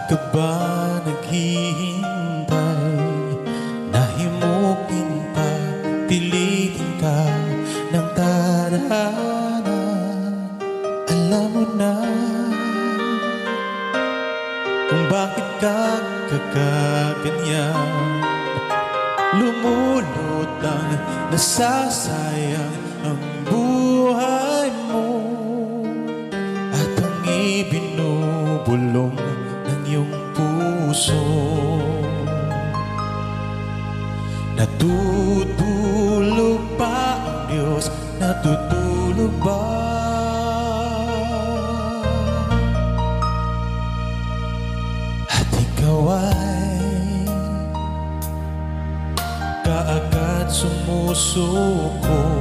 ka ba naghihintay? Nahimukin pa, pilitin ka ng tadhana. Alam mo na kung bakit ka kakaganyan. Lumulutang, nasasayang ang buhay mo, at ang ibinubulong ng iyong puso. Natutulog ba ang Diyos? Natutulog ba? At ikaw ay kaagad sumusuko